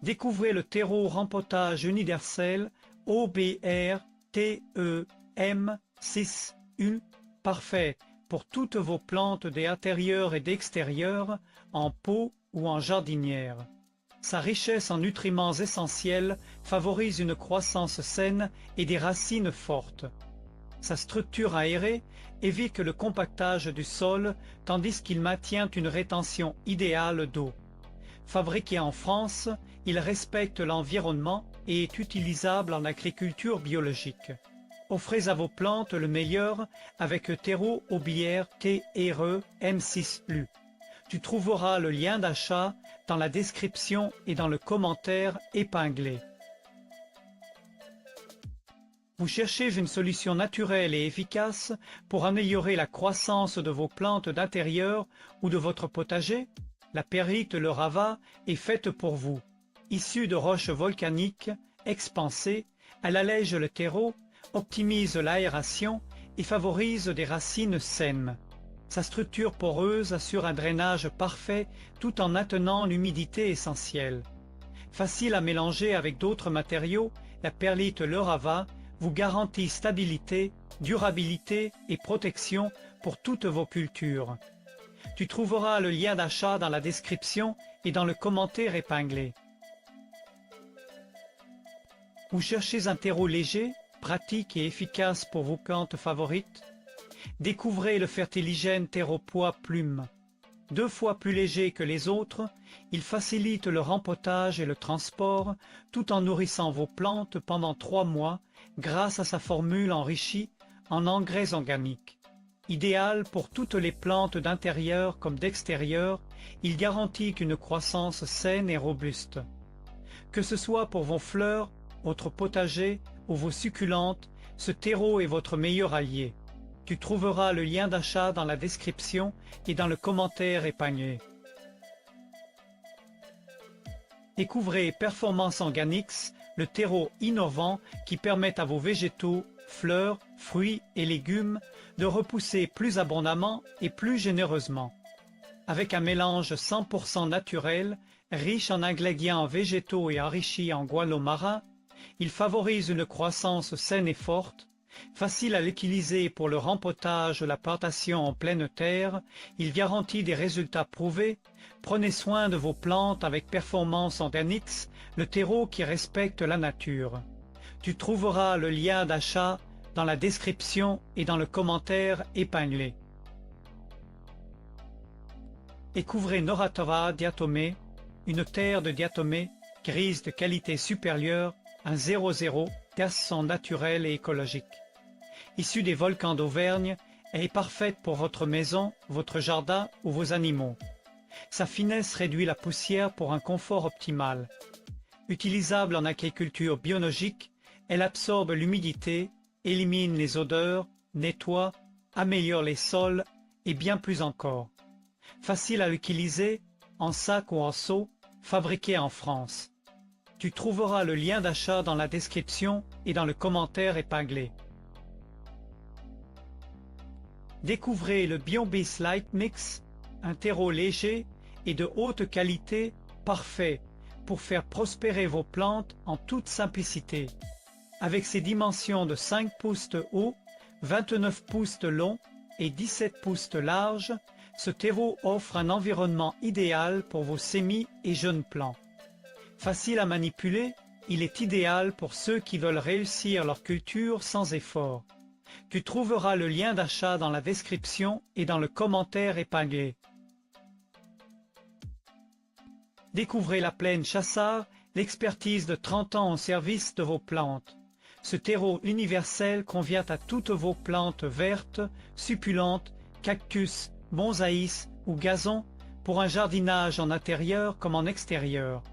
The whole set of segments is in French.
Découvrez le terreau rempotage universel OBR TEM6U, parfait pour toutes vos plantes d'intérieur et d'extérieur, en pot ou en jardinière. Sa richesse en nutriments essentiels favorise une croissance saine et des racines fortes. Sa structure aérée évite le compactage du sol tandis qu'il maintient une rétention idéale d'eau. Fabriqué en France, il respecte l'environnement et est utilisable en agriculture biologique. Offrez à vos plantes le meilleur avec le terreau aubière TRE M6U. Tu trouveras le lien d'achat dans la description et dans le commentaire épinglé. Vous cherchez une solution naturelle et efficace pour améliorer la croissance de vos plantes d'intérieur ou de votre potager? La perlite le rava est faite pour vous. Issue de roches volcaniques expansées, elle allège le terreau, optimise l'aération et favorise des racines saines. Sa structure poreuse assure un drainage parfait tout en maintenant l'humidité essentielle. Facile à mélanger avec d'autres matériaux, la perlite le rava vous garantit stabilité, durabilité et protection pour toutes vos cultures. Tu trouveras le lien d'achat dans la description et dans le commentaire épinglé. Vous cherchez un terreau léger, pratique et efficace pour vos plantes favorites? Découvrez le fertiligène Terreaupois Plume. 2 fois plus léger que les autres, il facilite le rempotage et le transport tout en nourrissant vos plantes pendant 3 mois grâce à sa formule enrichie en engrais organiques. Idéal pour toutes les plantes d'intérieur comme d'extérieur, il garantit une croissance saine et robuste. Que ce soit pour vos fleurs, votre potager ou vos succulentes, ce terreau est votre meilleur allié. Tu trouveras le lien d'achat dans la description et dans le commentaire épinglé. Découvrez Performance Organics, le terreau innovant qui permet à vos végétaux, fleurs, fruits et légumes de repousser plus abondamment et plus généreusement. Avec un mélange 100% naturel, riche en ingrédients végétaux et enrichi en guano marin, il favorise une croissance saine et forte. Facile à l'utiliser pour le rempotage, la plantation en pleine terre, il garantit des résultats prouvés. Prenez soin de vos plantes avec Performance Organics, le terreau qui respecte la nature. Tu trouveras le lien d'achat dans la description et dans le commentaire épinglé. Découvrez Noratora diatomée, une terre de diatomée grise de qualité supérieure, un 00, terre naturelle et écologique. Issue des volcans d'Auvergne, elle est parfaite pour votre maison, votre jardin ou vos animaux. Sa finesse réduit la poussière pour un confort optimal. Utilisable en agriculture biologique, elle absorbe l'humidité, élimine les odeurs, nettoie, améliore les sols et bien plus encore. Facile à utiliser, en sac ou en seau, fabriqué en France. Tu trouveras le lien d'achat dans la description et dans le commentaire épinglé. Découvrez le BioBis Light Mix, un terreau léger et de haute qualité, parfait pour faire prospérer vos plantes en toute simplicité. Avec ses dimensions de 5 pouces de haut, 29 pouces de long et 17 pouces de large, ce terreau offre un environnement idéal pour vos semis et jeunes plants. Facile à manipuler, il est idéal pour ceux qui veulent réussir leur culture sans effort. Tu trouveras le lien d'achat dans la description et dans le commentaire épinglé. Découvrez la plaine Chassard, l'expertise de 30 ans au service de vos plantes. Ce terreau universel convient à toutes vos plantes vertes, succulentes, cactus, bonsaïs ou gazons pour un jardinage en intérieur comme en extérieur.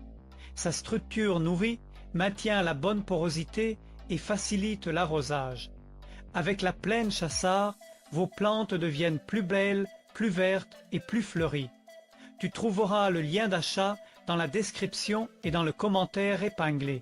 Sa structure nourrit, maintient la bonne porosité et facilite l'arrosage. Avec la plaine Chassard, vos plantes deviennent plus belles, plus vertes et plus fleuries. Tu trouveras le lien d'achat dans la description et dans le commentaire épinglé.